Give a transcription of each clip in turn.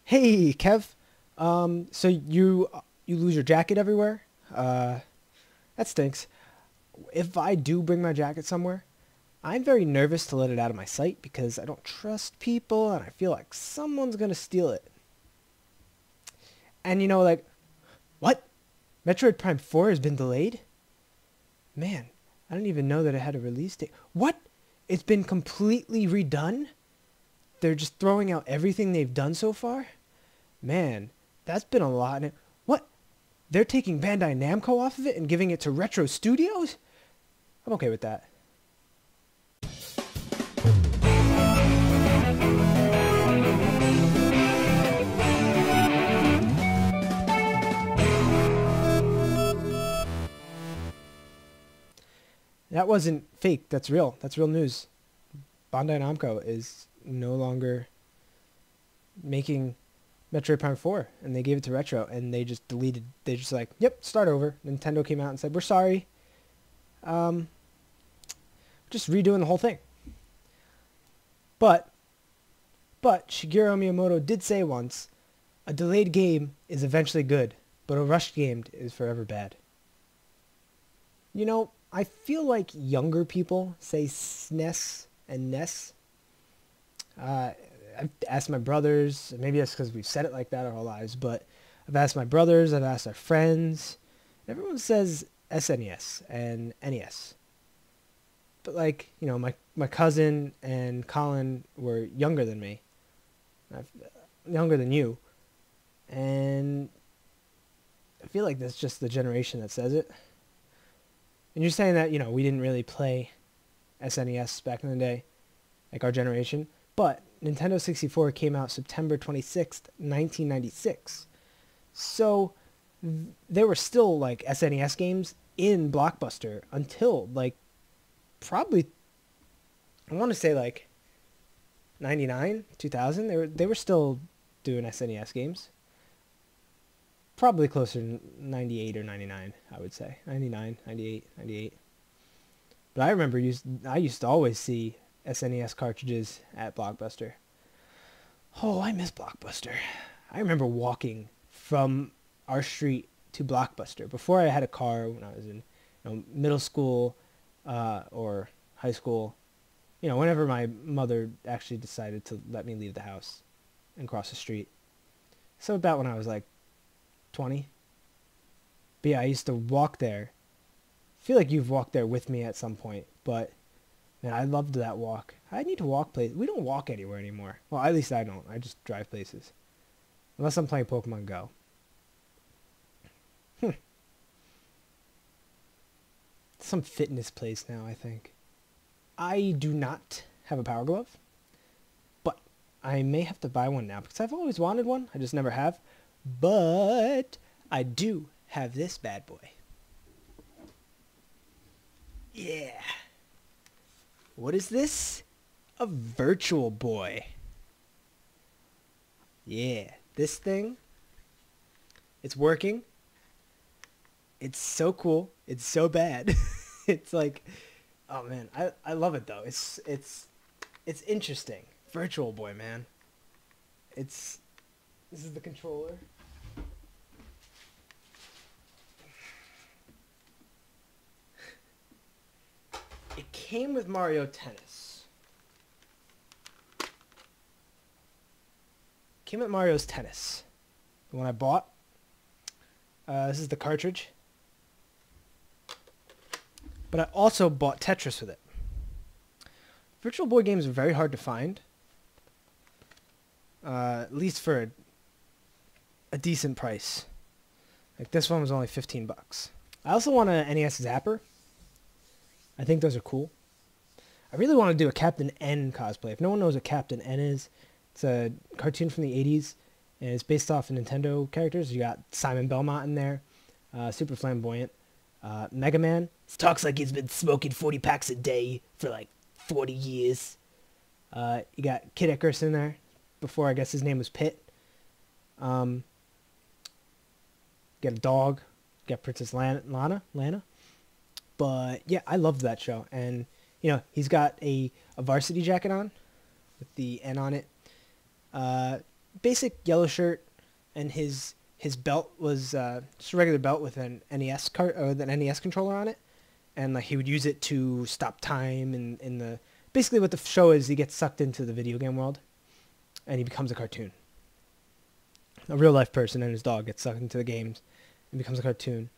Hey, Kev. So you lose your jacket everywhere? That stinks. If I do bring my jacket somewhere, I'm very nervous to let it out of my sight because I don't trust people and I feel like someone's gonna steal it. And what? Metroid Prime 4 has been delayed? Man, I didn't even know that it had a release date. What? It's been completely redone? They're just throwing out everything they've done so far? Man, that's been a lot. What? They're taking Bandai Namco off of it and giving it to Retro Studios? I'm okay with that. That wasn't fake. That's real. That's real news. Bandai Namco is no longer making Metroid Prime 4, and they gave it to Retro, and they just deleted. They just like, yep, start over. Nintendo came out and said, we're sorry. Um, just redoing the whole thing. But Shigeru Miyamoto did say once, a delayed game is eventually good, but a rushed game is forever bad. I feel like younger people say SNES and NES. I've asked my brothers, maybe that's because we've said it like that our whole lives, but I've asked my brothers, I've asked our friends. Everyone says SNES and NES. But my cousin and Colin were younger than me. Younger than you. And I feel like that's just the generation that says it. And you're saying that, we didn't really play SNES back in the day, like our generation. But Nintendo 64 came out September 26th, 1996. So there were still like SNES games in Blockbuster until probably, I want to say 99, 2000. They were still doing SNES games. Probably closer to 98 or 99, I would say. 99, 98, 98. But I remember I used to always see SNES cartridges at Blockbuster. Oh, I miss Blockbuster. I remember walking from our street to Blockbuster before I had a car when I was in middle school or high school. Whenever my mother actually decided to let me leave the house and cross the street. So about when I was 20. But yeah, I used to walk there. I feel like you've walked there with me at some point, but man, I loved that walk. I need to walk places. We don't walk anywhere anymore. Well, at least I don't. I just drive places. Unless I'm playing Pokemon Go. Some fitness place now, I think. I do not have a Power Glove, but I may have to buy one now because I've always wanted one. I just never have. But I do have this bad boy. Yeah. What is this? A Virtual Boy. Yeah. This thing. It's working. It's so cool. It's so bad. It's oh man, I love it though. It's interesting. Virtual Boy, man. This is the controller. It came with Mario Tennis. Came with Mario's Tennis. The one I bought. This is the cartridge. But I also bought Tetris with it. Virtual Boy games are very hard to find. At least for a decent price. This one was only $15. I also want a NES Zapper. I think those are cool. I really want to do a Captain N cosplay. If no one knows what Captain N is, it's a cartoon from the 80s, and it's based off of Nintendo characters. You got Simon Belmont in there, super flamboyant. Mega Man talks like he's been smoking 40 packs a day for 40 years. You got Kid Icarus in there. Before, I guess his name was Pit. You got a dog. You got Princess Lana. But yeah, I loved that show. And he's got a varsity jacket on with the N on it. basic yellow shirt, and his belt was just a regular belt with an NES cart or the NES controller on it, and like he would use it to stop time. And in the basically what the show is, he gets sucked into the video game world, and he becomes a cartoon. A real life person and his dog gets sucked into the games and becomes a cartoon.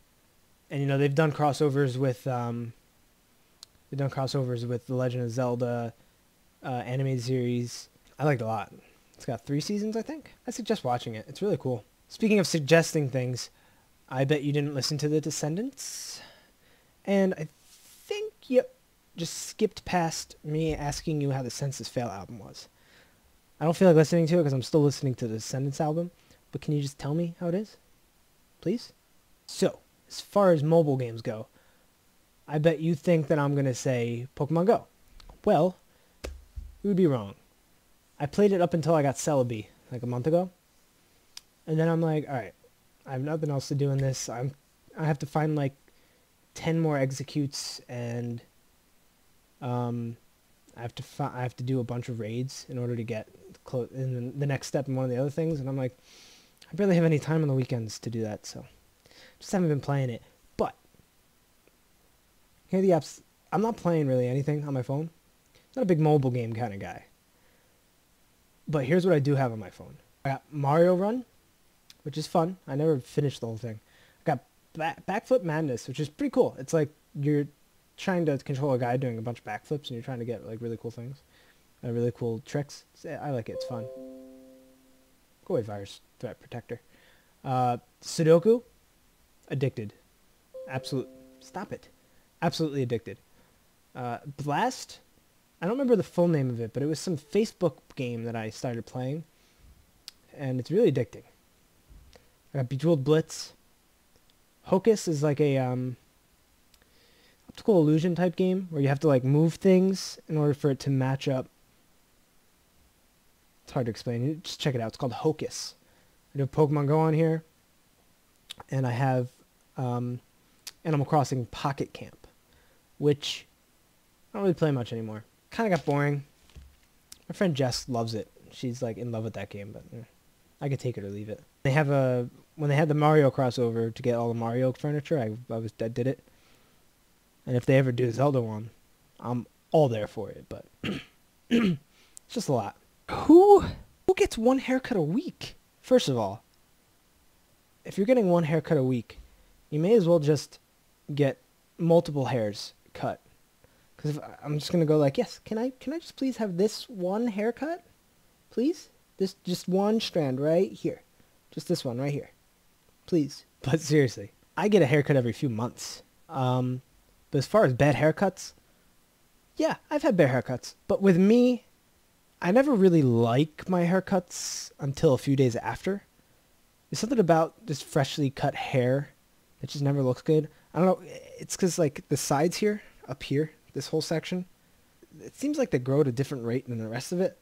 And they've done crossovers with The Legend of Zelda animated series. I liked it a lot. It's got 3 seasons, I think. I suggest watching it. It's really cool. Speaking of suggesting things, I bet you didn't listen to The Descendants. And I think you just skipped past me asking you how the Census Fail album was. I don't feel like listening to it because I'm still listening to the Descendants album. But can you just tell me how it is? Please? So, as far as mobile games go, I bet you think that I'm going to say Pokemon Go. Well, you would be wrong. I played it up until I got Celebi, like a month ago. And then I'm like, alright, I have nothing else to do in this. I have to find like 10 more executes, and I have to do a bunch of raids in order to get in the next step in one of the other things. And I'm like, I barely have any time on the weekends to do that, so just haven't been playing it. But here are the apps. I'm not playing really anything on my phone. Not a big mobile game kind of guy. But here's what I do have on my phone. I got Mario Run, which is fun. I never finished the whole thing. I got Backflip Madness, which is pretty cool. It's like you're trying to control a guy doing a bunch of backflips, and you're trying to get like really cool things, really cool tricks. I like it. It's fun. Go away, Virus Threat Protector. Sudoku, addicted. Stop it. Absolutely addicted. Blast, I don't remember the full name of it, but it was some Facebook game that I started playing, and it's really addicting. I got Bejeweled Blitz. Hocus is like a optical illusion type game where you have to like move things in order for it to match up. It's hard to explain. Just check it out. It's called Hocus. I do have Pokemon Go on here, and I have Animal Crossing Pocket Camp, which I don't really play much anymore. Kind of got boring. My friend Jess loves it. She's like in love with that game, but I could take it or leave it. When they had the Mario crossover to get all the Mario furniture, I did it. And if they ever do a Zelda one, I'm all there for it. But it's just a lot. Who gets one haircut a week? First of all, if you're getting one haircut a week, you may as well just get multiple hairs cut. Because I'm just gonna go like, yes, can I just please have this one haircut, please? This just one strand right here, just this one right here, please. But seriously, I get a haircut every few months. But as far as bad haircuts, yeah, I've had bad haircuts. But with me, I never really like my haircuts until a few days after. There's something about just freshly cut hair that just never looks good. I don't know. It's because like the sides here, up here, this whole section, it seems like they grow at a different rate than the rest of it.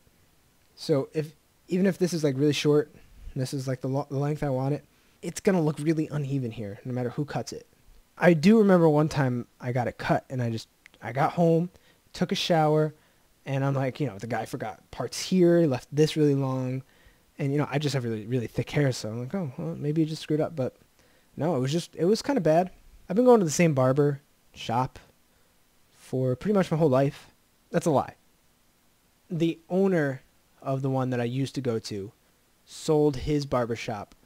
So even if this is like really short, and this is like the length I want it, it's gonna look really uneven here, no matter who cuts it. I do remember one time I got it cut, and I got home, took a shower, and I'm like, the guy forgot parts here, left this really long, and I just have really, really thick hair, so I'm like, oh, well, maybe you just screwed up, but no, it was kind of bad. I've been going to the same barber shop for pretty much my whole life. That's a lie. The owner of the one that I used to go to sold his barbershop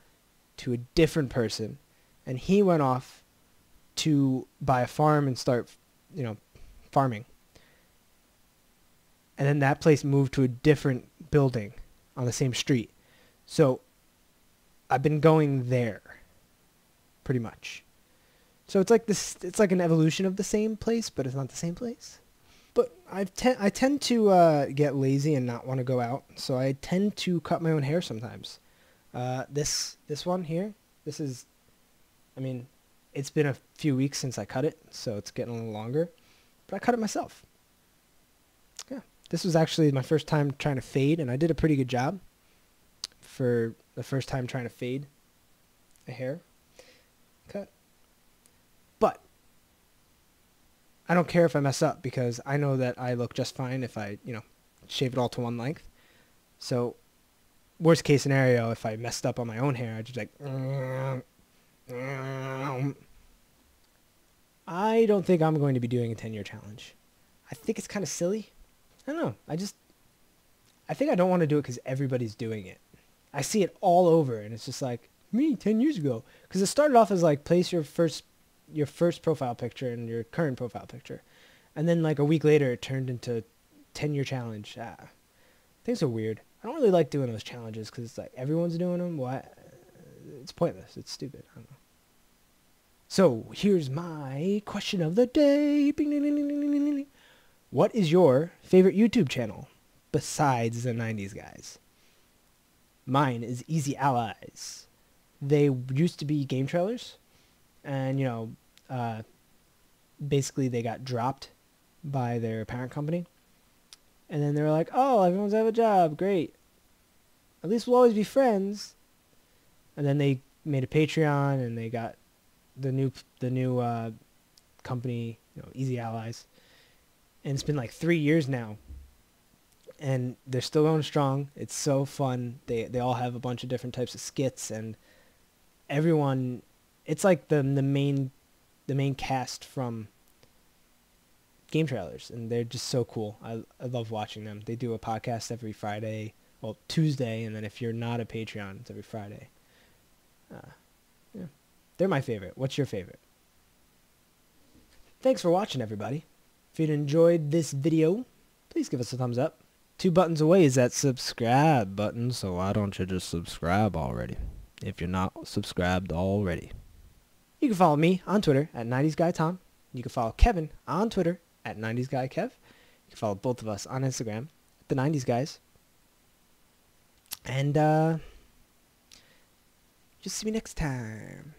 to a different person, and he went off to buy a farm and start, farming. And then that place moved to a different building on the same street. So I've been going there pretty much. So it's like this. It's like an evolution of the same place, but it's not the same place. But I tend to get lazy and not want to go out, so I tend to cut my own hair sometimes. This one here, this is, it's been a few weeks since I cut it, so it's getting a little longer. But I cut it myself. Yeah, this was actually my first time trying to fade, and I did a pretty good job for the first time trying to fade a hair cut. But I don't care if I mess up, because I know that I look just fine if I, shave it all to one length. So worst case scenario, if I messed up on my own hair, I'd just like, I don't think I'm going to be doing a 10-year challenge. I think it's kind of silly. I don't know. I think I don't want to do it because everybody's doing it. I see it all over, and it's just like, me 10 years ago. Because it started off as like, place your first profile picture and your current profile picture. And then like a week later, it turned into 10-year challenge. Things are weird. I don't really like doing those challenges because it's like, everyone's doing them. Why? It's pointless. It's stupid. I don't know. So here's my question of the day. What is your favorite YouTube channel besides the 90s guys? Mine is Easy Allies. They used to be game trailers, and basically they got dropped by their parent company, and then they were like, "Oh, everyone's out of a job. Great. At least we'll always be friends." And then they made a Patreon, and they got the new company, Easy Allies, and it's been like 3 years now, and they're still going strong. It's so fun. They all have a bunch of different types of skits, and everyone, it's like the main cast from game trailers, and they're just so cool. I love watching them. They do a podcast every Friday, well, Tuesday, and then if you're not a Patreon, it's every Friday. Yeah, they're my favorite. What's your favorite? Thanks for watching, everybody. If you enjoyed this video, please give us a thumbs up. 2 buttons away is that subscribe button, so why don't you just subscribe already if you're not subscribed already. You can follow me on Twitter at 90sGuyTom. You can follow Kevin on Twitter at 90sGuyKev. You can follow both of us on Instagram at TheNinetiesGuys. And just see me next time.